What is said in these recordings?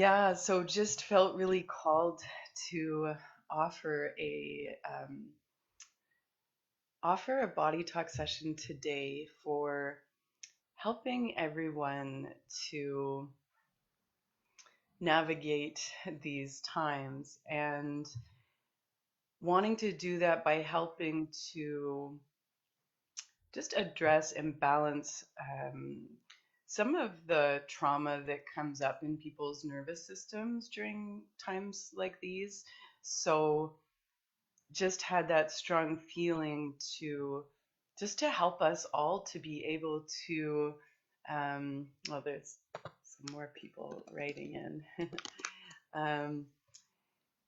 Yeah, so just felt really called to offer a offer a body talk session today for helping everyone to navigate these times and wanting to do that by helping to just address and balance some of the trauma that comes up in people's nervous systems during times like these. So just had that strong feeling to just to help us all to be able to well, there's some more people writing in. um,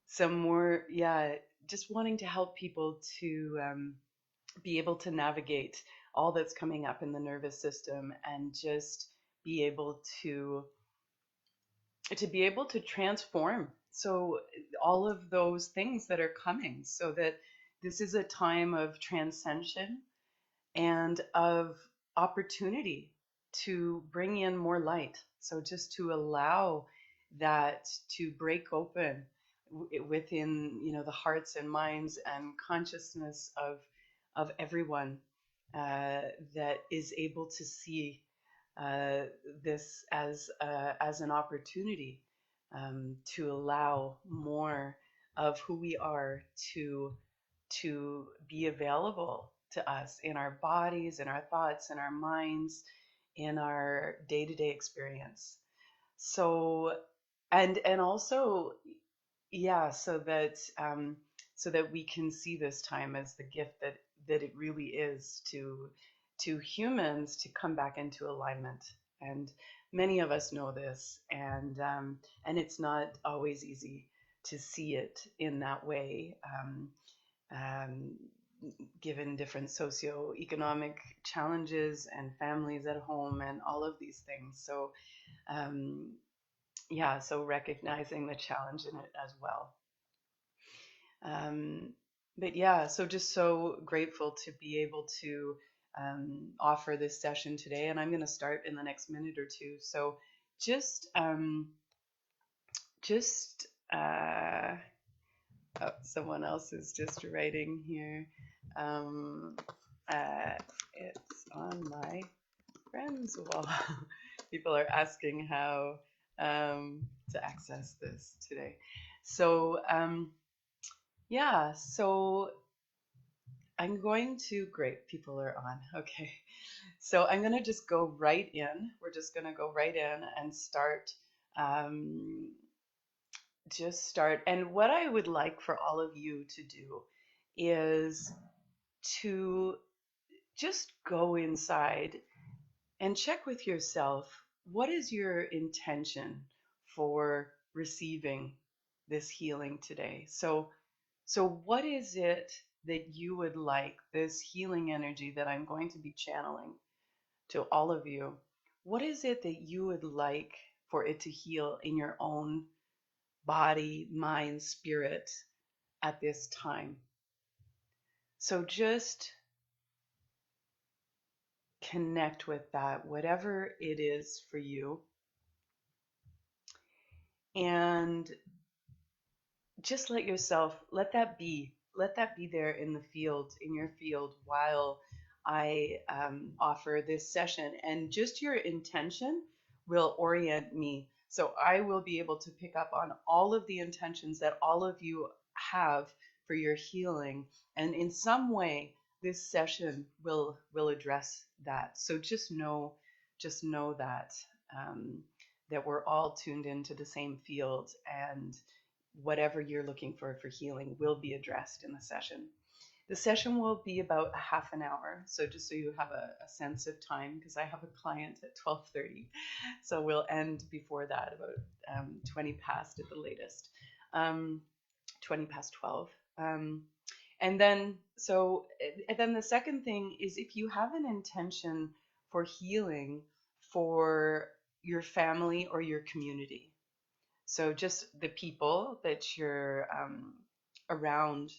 some more, yeah, just wanting to help people to be able to navigate all that's coming up in the nervous system and just be able to be able to transform so all of those things that are coming, so that this is a time of transcension and of opportunity to bring in more light, so just to allow that to break open within, the hearts and minds and consciousness of everyone, that is able to see uh, this as an opportunity, to allow more of who we are to be available to us in our bodies, in our thoughts, in our minds, in our day-to-day experience. So, and also, yeah, so that we can see this time as the gift that it really is to humans to come back into alignment. And many of us know this, and it's not always easy to see it in that way, um, given different socioeconomic challenges and families at home and all of these things. So um, yeah, so recognizing the challenge in it as well. Um, but yeah, so just so grateful to be able to offer this session today, and I'm going to start in the next minute or two. So just just oh, someone else is just writing here. Um, it's on my friends wall. People are asking how to access this today. So yeah, so I'm going to, great, people are on. Okay. So I'm going to just go right in. We're just going to go right in and start. Um, just start. And what I would like for all of you to do is to just go inside and check with yourself, what is your intention for receiving this healing today? So what is it that you would like, this healing energy that I'm going to be channeling to all of you? What is it that you would like for it to heal in your own body, mind, spirit at this time? So just connect with that, whatever it is for you, and just let that be there in the field, in your field, while I offer this session. And just your intention will orient me. So I will be able to pick up on all of the intentions that all of you have for your healing. And in some way, this session will address that. So just know that, that we're all tuned into the same field, and whatever you're looking for healing will be addressed in the session. The session will be about a half an hour, so just so you have a sense of time, because I have a client at 12:30, so we'll end before that, about 20 past at the latest, um, 20 past 12. And then, and then the second thing is, if you have an intention for healing for your family or your community, so just the people that you're around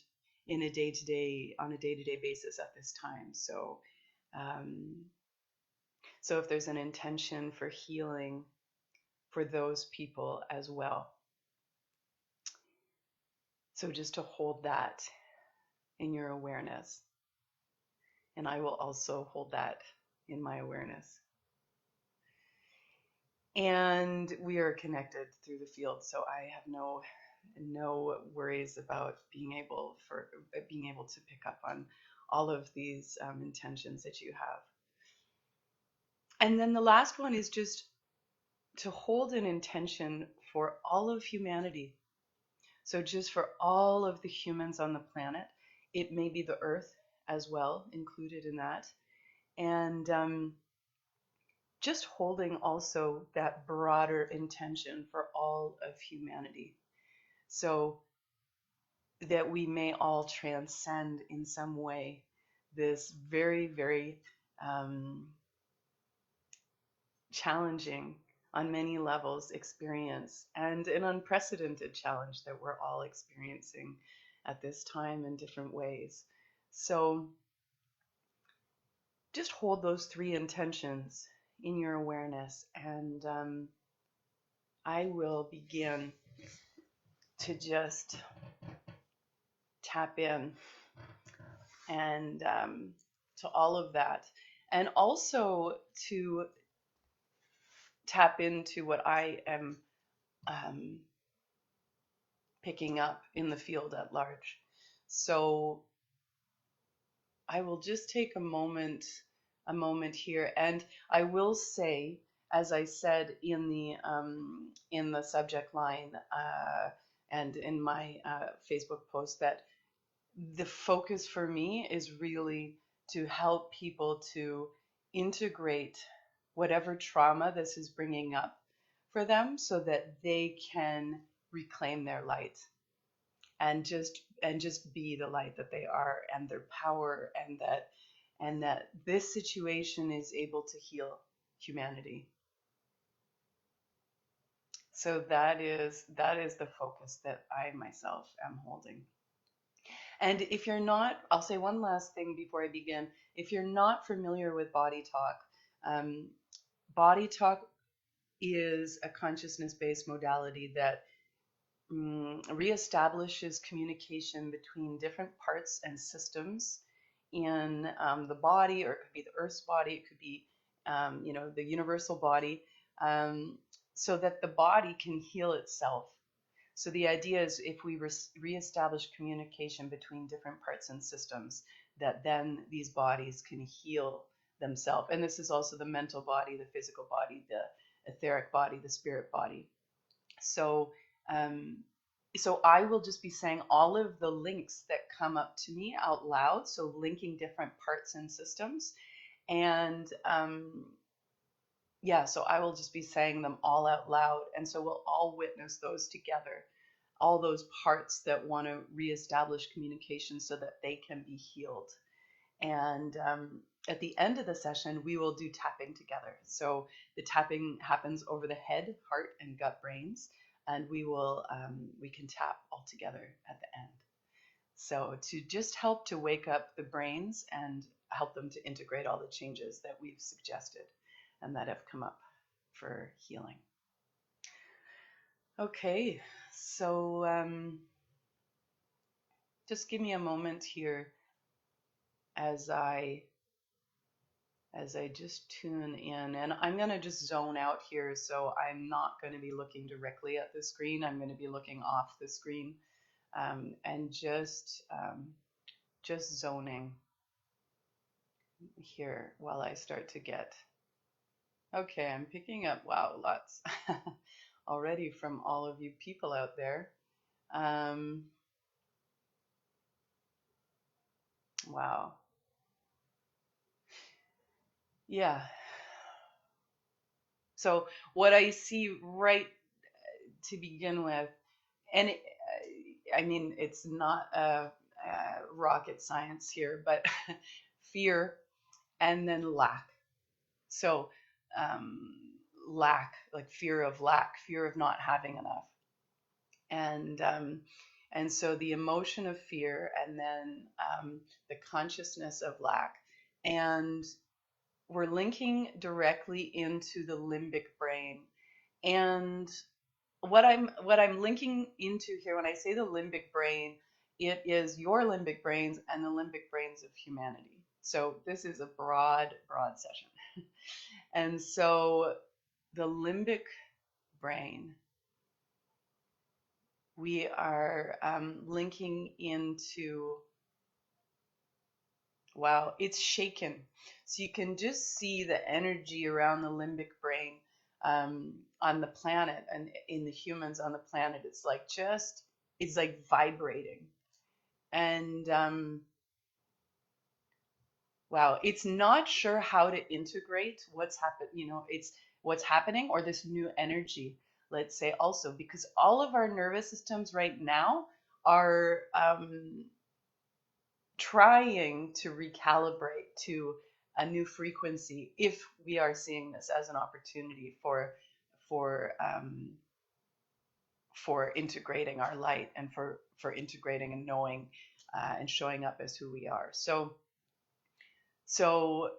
in a day-to-day on a day-to-day basis at this time. Um, so if there's an intention for healing for those people as well. So just to hold that in your awareness. And I will also hold that in my awareness. And we are connected through the field, so I have no worries about being able to pick up on all of these intentions that you have. And then the last one is just to hold an intention for all of humanity. So just for all of the humans on the planet. It may be the earth as well included in that. And just holding also that broader intention for all of humanity. So that we may all transcend in some way this very, very challenging on many levels experience, and an unprecedented challenge that we're all experiencing at this time in different ways. So just hold those three intentions in your awareness, and I will begin to just tap in and to all of that, and also to tap into what I am picking up in the field at large. So I will just take a moment here, and I will say, as I said in the subject line and in my Facebook post, that the focus for me is really to help people to integrate whatever trauma this is bringing up for them, so that they can reclaim their light and just be the light that they are, and their power, and that this situation is able to heal humanity. So that is the focus that I myself am holding. And if you're not, I'll say one last thing before I begin. If you're not familiar with Body Talk is a consciousness-based modality that reestablishes communication between different parts and systems in the body, or it could be the Earth's body, it could be the universal body, so that the body can heal itself. So the idea is, if we reestablish communication between different parts and systems, that then these bodies can heal themselves. And this is also the mental body, the physical body, the etheric body, the spirit body. So so I will just be saying all of the links that come up to me out loud, so linking different parts and systems. And so I will just be saying them all out loud. And so we'll all witness those together, all those parts that want to reestablish communication so that they can be healed. And at the end of the session, we will do tapping together. So the tapping happens over the head, heart, and gut brains. And we can tap all together at the end. So to just help to wake up the brains and help them to integrate all the changes that we've suggested and that have come up for healing. Okay, so just give me a moment here as I just tune in, and I'm going to just zone out here, so I'm not going to be looking directly at the screen. I'm going to be looking off the screen, and just zoning here while I start to get. Okay, I'm picking up, wow, lots already from all of you people out there. Wow. Yeah. So what I see right to begin with, and I mean, it's not rocket science here, but fear and then lack. So lack, like fear of not having enough. And so the emotion of fear, and then the consciousness of lack. And we're linking directly into the limbic brain. And what I'm linking into here when I say the limbic brain, it is your limbic brains and the limbic brains of humanity. So this is a broad session. And so the limbic brain, we are linking into, wow, it's shaken. So you can just see the energy around the limbic brain on the planet and in the humans on the planet. It's like vibrating. And wow, it's not sure how to integrate it's what's happening or this new energy, let's say also, because all of our nervous systems right now are trying to recalibrate to a new frequency if we are seeing this as an opportunity for um, for integrating our light and for integrating and knowing and showing up as who we are. So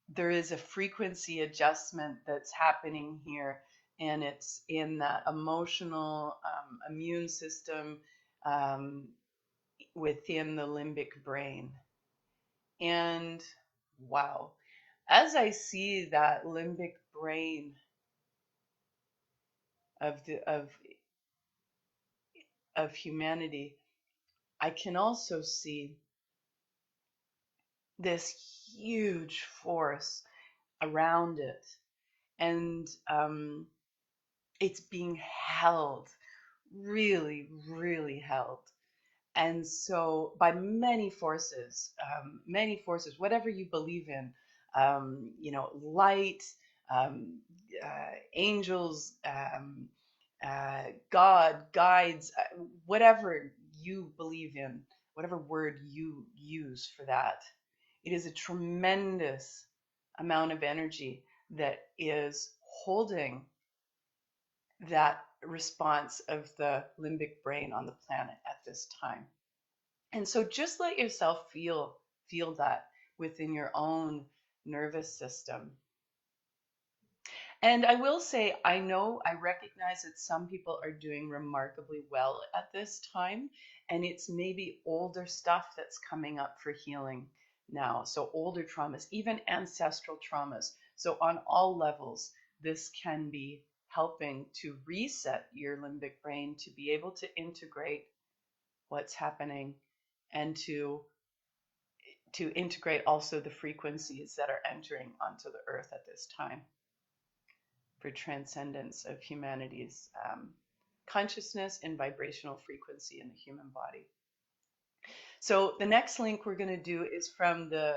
there is a frequency adjustment that's happening here, and it's in that emotional immune system um, within the limbic brain. And wow, as I see that limbic brain of the of humanity, I can also see this huge force around it, and it's being held, really, really held. And so, by many forces, whatever you believe in, light, angels, God, guides, whatever you believe in, whatever word you use for that, it is a tremendous amount of energy that is holding that response of the limbic brain on the planet at this time. And so just let yourself feel that within your own nervous system. And I will say, I recognize that some people are doing remarkably well at this time, and it's maybe older stuff that's coming up for healing now. So older traumas, even ancestral traumas. So on all levels, this can be helping to reset your limbic brain to be able to integrate what's happening and to integrate also the frequencies that are entering onto the earth at this time for transcendence of humanity's consciousness and vibrational frequency in the human body. So the next link we're going to do is from the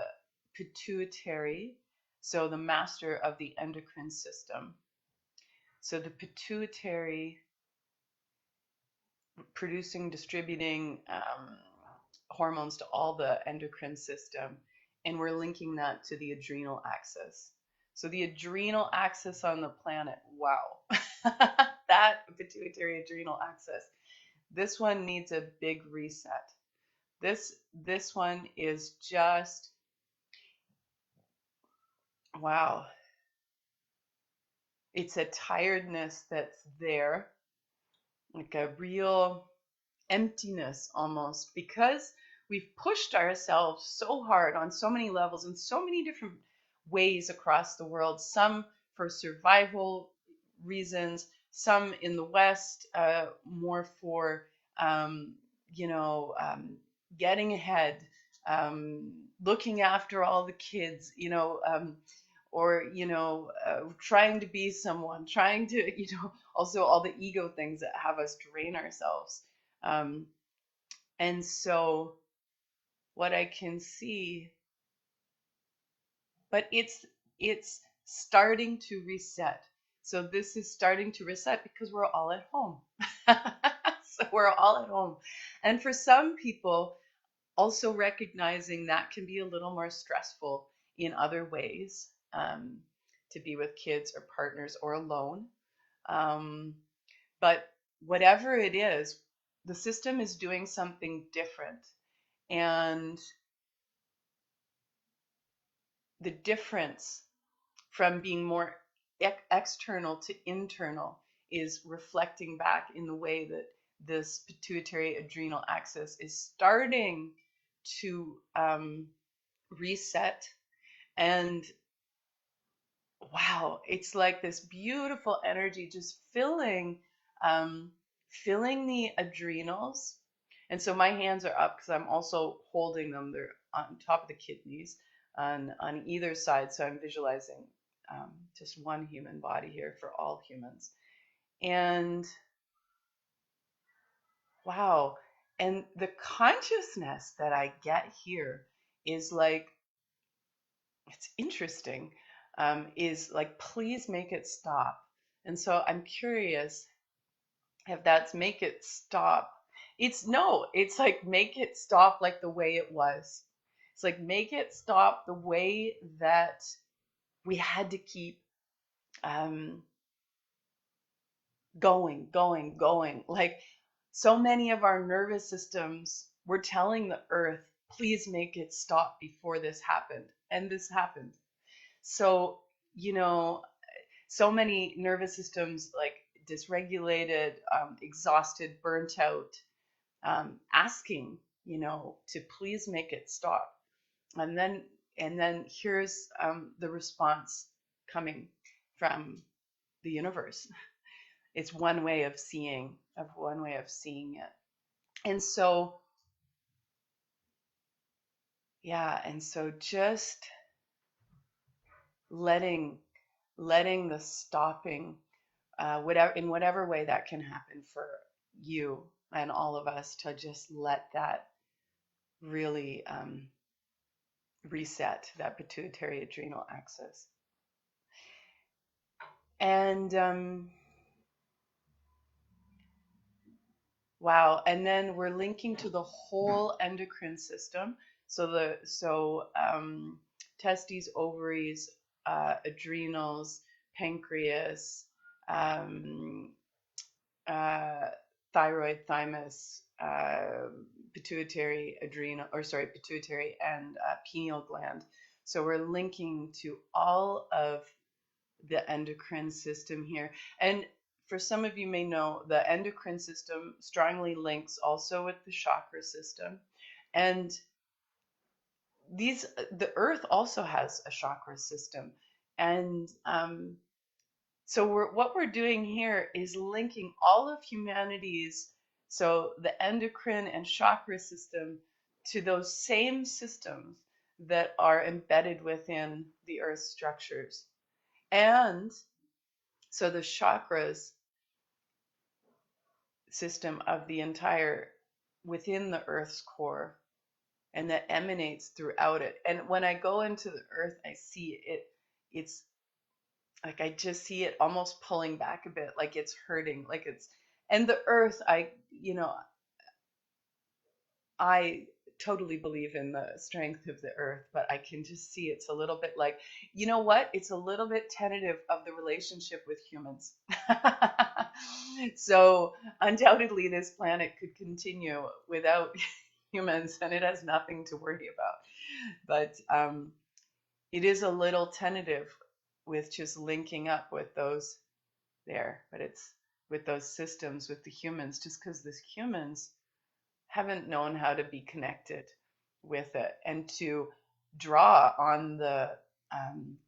pituitary, so the master of the endocrine system. So the pituitary producing, distributing hormones to all the endocrine system, and we're linking that to the adrenal axis. So the adrenal axis on the planet, wow, that pituitary adrenal axis, this one needs a big reset. This one is just, wow, it's a tiredness that's there, like a real emptiness almost, because we've pushed ourselves so hard on so many levels in so many different ways across the world, some for survival reasons, some in the West more for um, getting ahead, looking after all the kids, or trying to be someone, trying to also all the ego things that have us drain ourselves. um, and so what I can see, but it's starting to reset. So this is starting to reset because we're all at home. So we're all at home. And for some people, also recognizing that can be a little more stressful in other ways, to be with kids or partners or alone. But whatever it is, the system is doing something different. And the difference from being more external to internal is reflecting back in the way that this pituitary adrenal axis is starting to reset. And wow, it's like this beautiful energy just um, filling the adrenals. And so my hands are up because I'm also holding them. They're on top of the kidneys on either side. So I'm visualizing just one human body here for all humans. And wow, and the consciousness that I get here is like, it's interesting, is like, please make it stop. And so I'm curious if that's make it stop. It's no, it's like make it stop like the way it was. It's like make it stop the way that we had to keep um, going. Like so many of our nervous systems were telling the earth, please make it stop before this happened. And this happened. So, you know, so many nervous systems like dysregulated, exhausted, burnt out, asking, to please make it stop. And then here's the response coming from the universe. It's one way of seeing it. And so, yeah, and so just letting the stopping, whatever way that can happen for you and all of us, to just let that really reset that pituitary adrenal axis. And wow, and then we're linking to the whole endocrine system. So testes, ovaries, adrenals, pancreas, um, uh, thyroid, thymus, pituitary and pineal gland. So we're linking to all of the endocrine system here. And for some of you may know, the endocrine system strongly links also with the chakra system. And the earth also has a chakra system. And so what we're doing here is linking all of humanity's, so the endocrine and chakra system, to those same systems that are embedded within the earth structures. And so the chakras system of the entire, within the earth's core, and that emanates throughout it. And when I go into the earth, I see it's like I just see it almost pulling back a bit, like it's hurting, and the earth, I totally believe in the strength of the earth, but I can just see it's a little bit like, you know what? It's a little bit tentative of the relationship with humans. So undoubtedly, this planet could continue without humans, and it has nothing to worry about. But it is a little tentative with just linking up with those there, but it's with those systems, with the humans, just because the humans haven't known how to be connected with it and to draw um,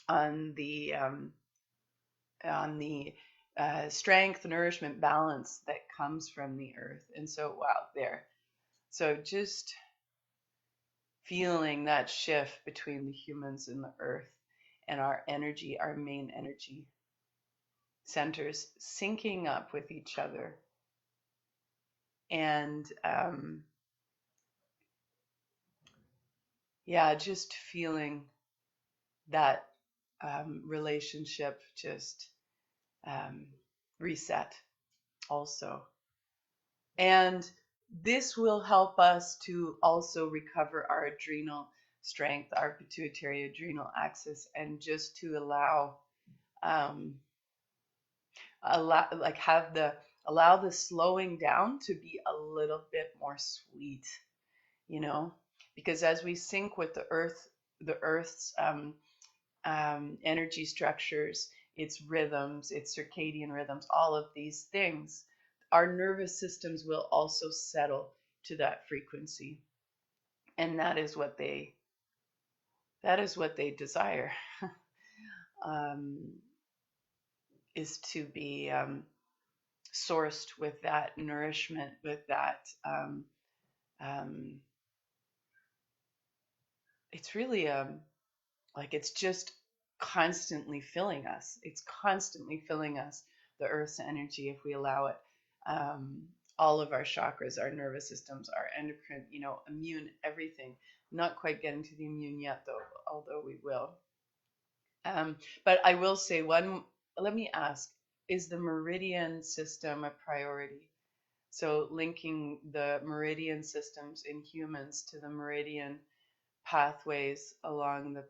on the um, on the strength, nourishment, balance that comes from the earth. And so, wow, there. So just feeling that shift between the humans and the earth, and our energy, our main energy centers syncing up with each other. And yeah, just feeling that relationship just reset also. And this will help us to also recover our adrenal strength, our pituitary adrenal axis, and just to um, allow the slowing down to be a little bit more sweet, because as we sync with the earth's energy structures, its rhythms, its circadian rhythms, all of these things, our nervous systems will also settle to that frequency. And that is what they desire, um, is to be sourced with that nourishment, with that. Um, it's really like it's just constantly filling us. It's constantly filling us, the earth's energy, if we allow it. Um, all of our chakras, our nervous systems, our endocrine, immune, everything. Not quite getting to the immune yet, though, although we will. But I will say let me ask, is the meridian system a priority? So linking the meridian systems in humans to the meridian pathways along the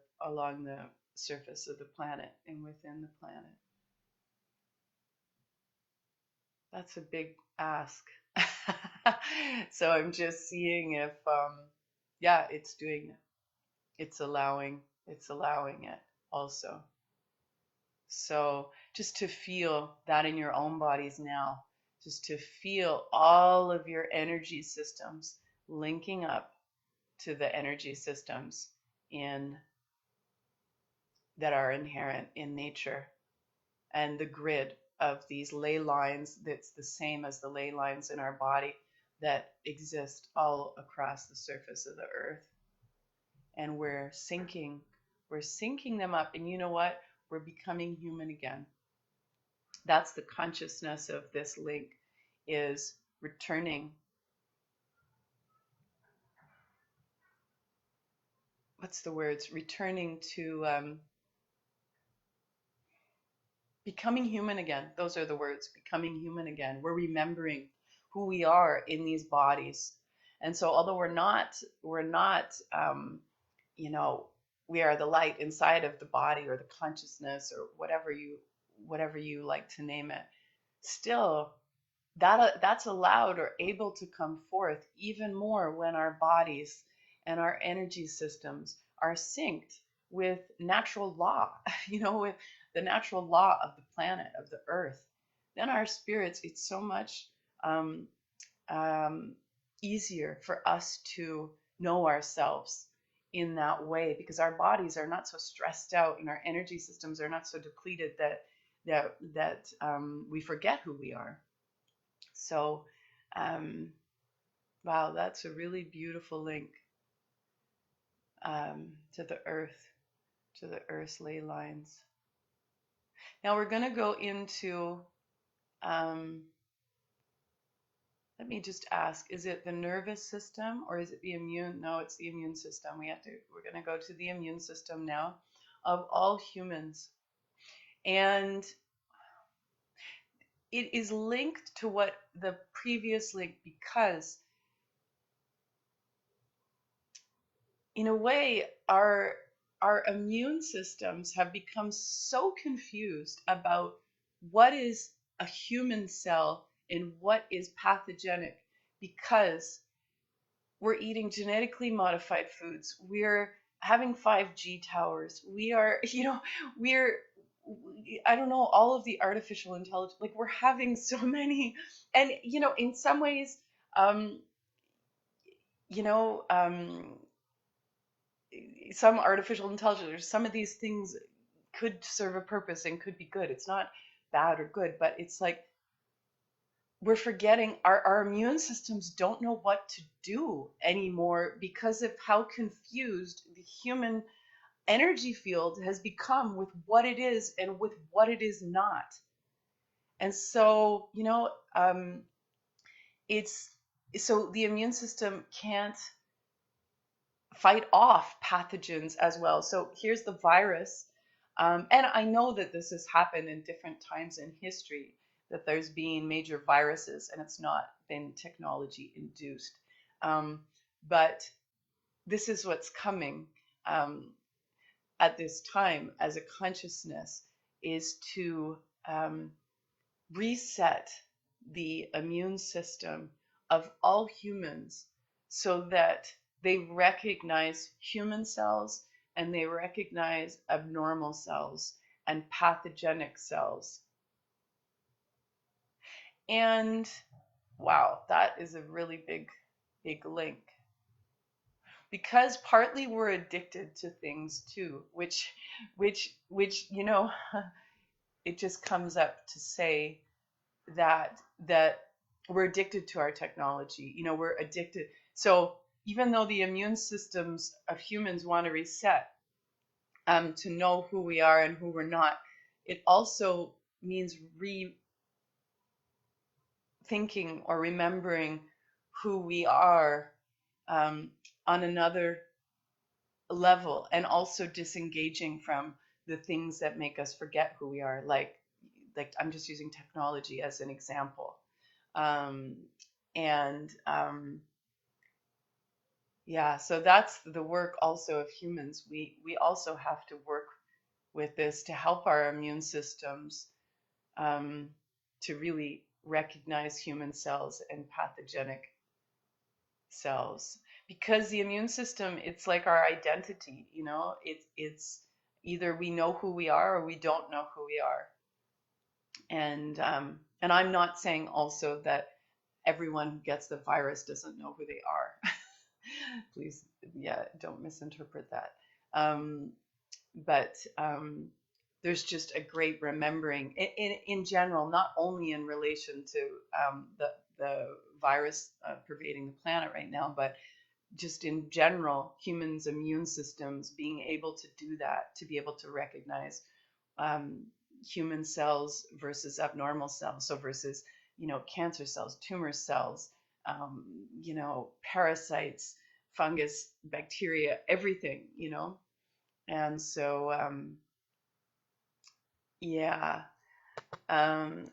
surface of the planet and within the planet. That's a big ask. So I'm just seeing if yeah, it's doing it. It's allowing it also. So just to feel that in your own bodies now, just to feel all of your energy systems linking up to the energy systems in that are inherent in nature, and the grid of these ley lines that's the same as the ley lines in our body that exist all across the surface of the earth. And we're syncing them up. And you know what? We're becoming human again. That's the consciousness of this link, is returning. What's the words? Returning to becoming human again. Those are the words. Becoming human again. We're remembering who we are in these bodies. And so although we're not you know, we are the light inside of the body, or the consciousness, or whatever you like to name it, still that's allowed or able to come forth even more when our bodies and our energy systems are synced with natural law, with the natural law of the planet, of the earth. Then our spirits, it's so much um, easier for us to know ourselves in that way, because our bodies are not so stressed out and our energy systems are not so depleted that we forget who we are. So, wow, that's a really beautiful link to the earth's ley lines. Now we're going to go into, let me just ask, is it the nervous system or is it the immune? No, it's the immune system. We're going to go to the immune system now of all humans. And it is linked to what the previous link, because in a way, our immune systems have become so confused about what is a human cell and what is pathogenic, because we're eating genetically modified foods. We're having 5G towers. We are, we're, I don't know, all of the artificial intelligence, like we're having so many, and, in some ways, um, you know, um, some artificial intelligence or some of these things could serve a purpose and could be good. It's not bad or good, but it's like we're forgetting our immune systems don't know what to do anymore because of how confused the human energy field has become with what it is and with what it is not. And so, it's so the immune system can't fight off pathogens as well. So here's the virus. And I know that this has happened in different times in history, that there's been major viruses and it's not been technology induced. But this is what's coming at this time as a consciousness, is to reset the immune system of all humans so that they recognize human cells, and they recognize abnormal cells and pathogenic cells. And wow, that is a really big link. Because partly we're addicted to things too, which it just comes up to say that we're addicted to our technology. We're addicted. So even though the immune systems of humans want to reset, to know who we are and who we're not, it also means rethinking or remembering who we are, on another level, and also disengaging from the things that make us forget who we are, like I'm just using technology as an example. And Yeah, so that's the work also of humans. We also have to work with this to help our immune systems, um, to really recognize human cells and pathogenic cells, because the immune system, it's like our identity. It's either we know who we are or we don't know who we are. And I'm not saying also that everyone who gets the virus doesn't know who they are. Please, yeah, don't misinterpret that. Um, but there's just a great remembering in general, not only in relation to the virus pervading the planet right now, but just in general, humans' immune systems being able to do that, to be able to recognize um, human cells versus abnormal cells, so versus cancer cells, tumor cells, parasites, fungus, bacteria, everything. And so yeah. um,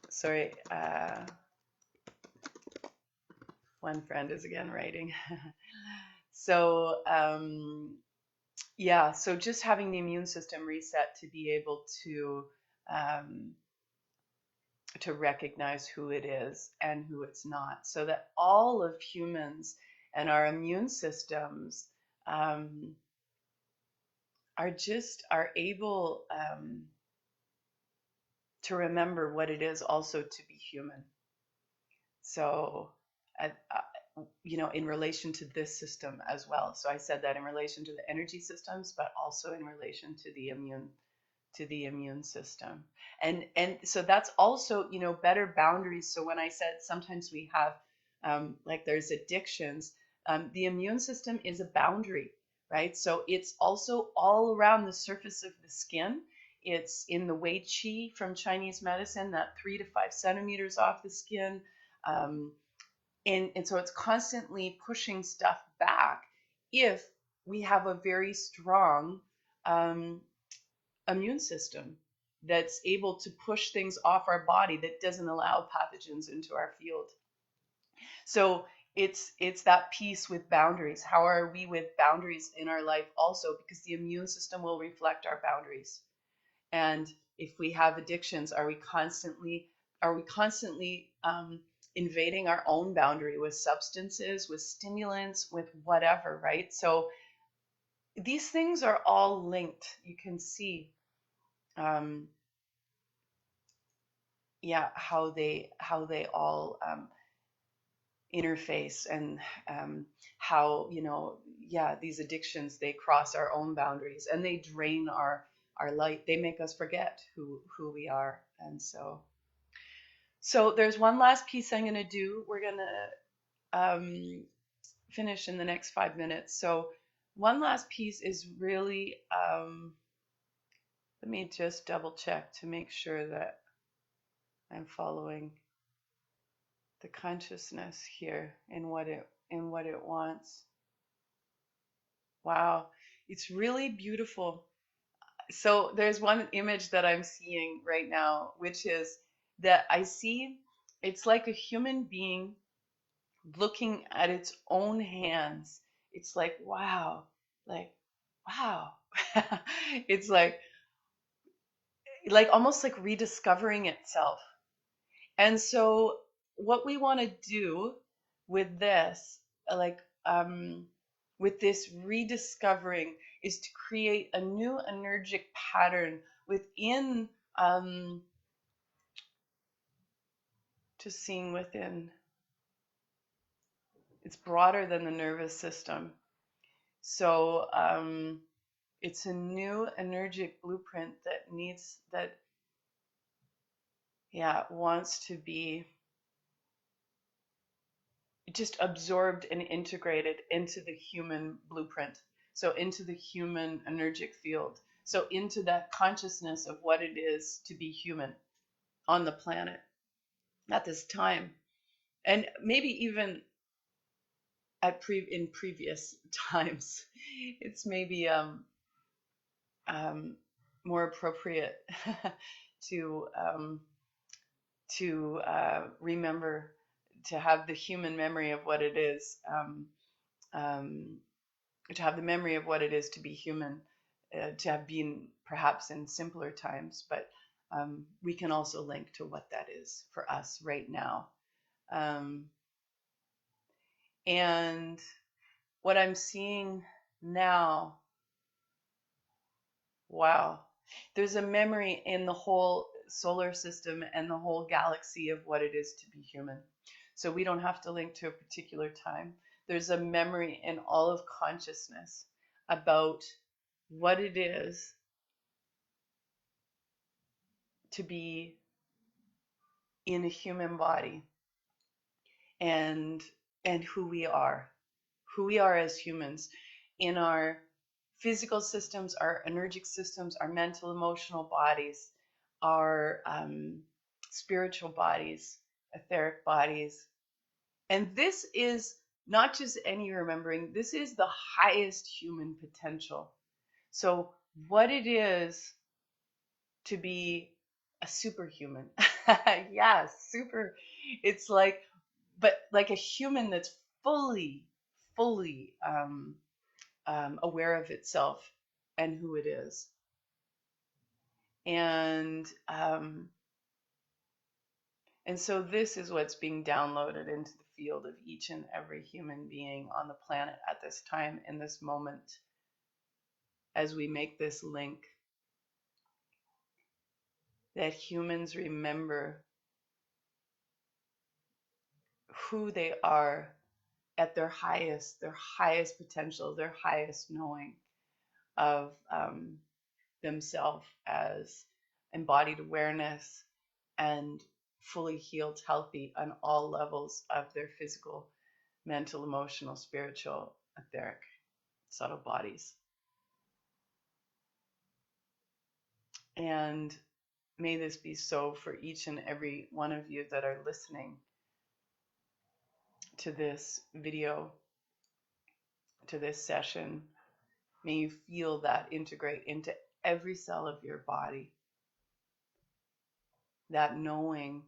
Sorry, one friend is again writing. So yeah, so just having the immune system reset to be able um, to recognize who it is and who it's not, so that all of humans and our immune systems um, are able to remember what it is also to be human. So, in relation to this system as well. So I said that in relation to the energy systems, but also in relation to the immune system. And so that's also, better boundaries. So when I said sometimes we have, like there's addictions, the immune system is a boundary, right? So it's also all around the surface of the skin. It's in the Wei Qi from Chinese medicine, that 3 to 5 centimeters off the skin. Um, and so it's constantly pushing stuff back if we have a very strong um, immune system that's able to push things off our body, that doesn't allow pathogens into our field. So it's that piece with boundaries. How are we with boundaries in our life also? Because the immune system will reflect our boundaries. And if we have addictions, are we constantly invading our own boundary with substances, with stimulants, with whatever, right? So these things are all linked. You can see, um, yeah, how they all interface, and how yeah, these addictions, they cross our own boundaries and they drain our light. They make us forget who we are. And so there's one last piece I'm going to do. We're going to finish in the next 5 minutes. So one last piece is really, let me just double check to make sure that I'm following the consciousness here in what it wants. Wow, it's really beautiful. So there's one image that I'm seeing right now, which is that I see, it's like a human being looking at its own hands. It's like wow. It's like almost like rediscovering itself. And so what we want to do with this, like with this rediscovering is to create a new energic pattern within, just seeing within. It's broader than the nervous system. So it's a new energic blueprint that wants to be just absorbed and integrated into the human blueprint. So into the human energic field. So into that consciousness of what it is to be human on the planet at this time. And maybe even in previous times, it's maybe more appropriate to remember, to have the human memory of what it is, to have the memory of what it is to be human, to have been perhaps in simpler times, but we can also link to what that is for us right now. And what I'm seeing now, wow, there's a memory in the whole solar system and the whole galaxy of what it is to be human. So we don't have to link to a particular time. There's a memory in all of consciousness about what it is to be in a human body, and who we are as humans in our physical systems, our energic systems, our mental, emotional bodies, our spiritual bodies, etheric bodies. And this is not just any remembering, this is the highest human potential. So, what it is to be a superhuman. Yeah, super. It's like, but like a human that's fully, fully aware of itself and who it is. And so this is what's being downloaded into the field of each and every human being on the planet at this time, in this moment, as we make this link, that humans remember who they are at their highest potential, their highest knowing of themselves as embodied awareness and fully healed, healthy on all levels of their physical, mental, emotional, spiritual, etheric, subtle bodies. And may this be so for each and every one of you that are listening to this video, to this session. May you feel that integrate into every cell of your body, that knowing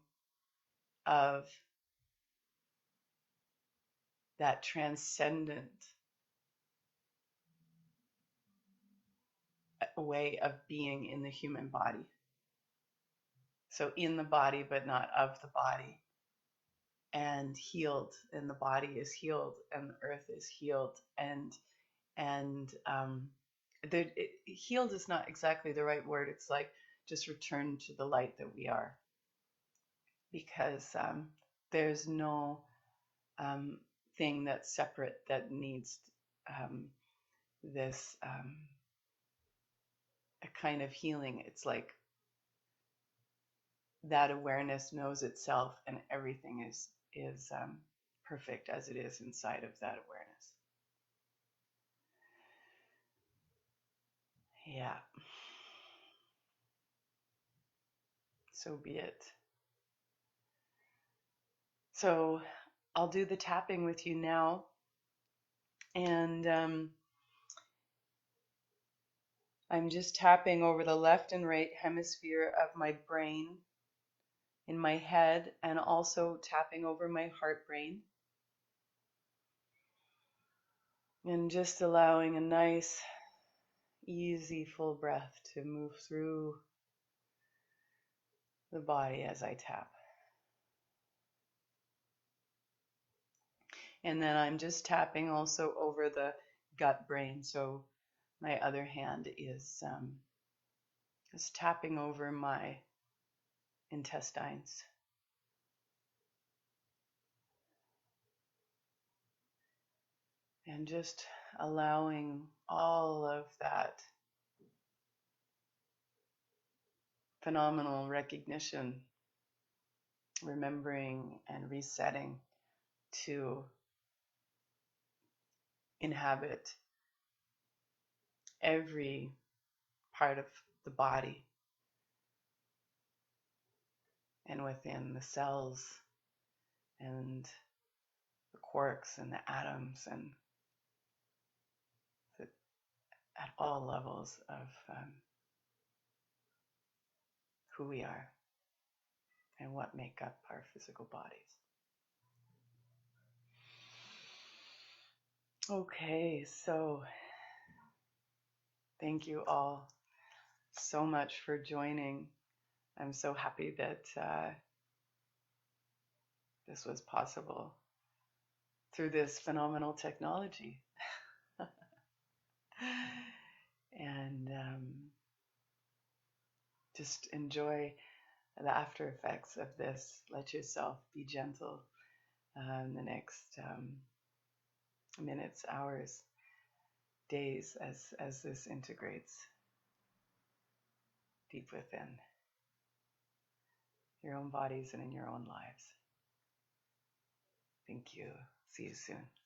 of that transcendent way of being in the human body. So in the body, but not of the body. And healed, and the body is healed, and the earth is healed, and healed is not exactly the right word. It's like just return to the light that we are, because there's no thing that's separate that needs this a kind of healing. It's like that awareness knows itself, and everything is perfect as it is inside of that awareness. Yeah. So be it. So I'll do the tapping with you now. And I'm just tapping over the left and right hemisphere of my brain in my head, and also tapping over my heart brain. And just allowing a nice, easy, full breath to move through the body as I tap. And then I'm just tapping also over the gut brain. So my other hand is tapping over my intestines. And just allowing all of that phenomenal recognition, remembering and resetting to inhabit every part of the body and within the cells and the quarks and the atoms and the, at all levels of who we are and what make up our physical bodies. Okay, so thank you all so much for joining. I'm so happy that this was possible through this phenomenal technology. And just enjoy the after effects of this. Let yourself be gentle in the next minutes, hours, days as this integrates deep within your own bodies and in your own lives. Thank you. See you soon.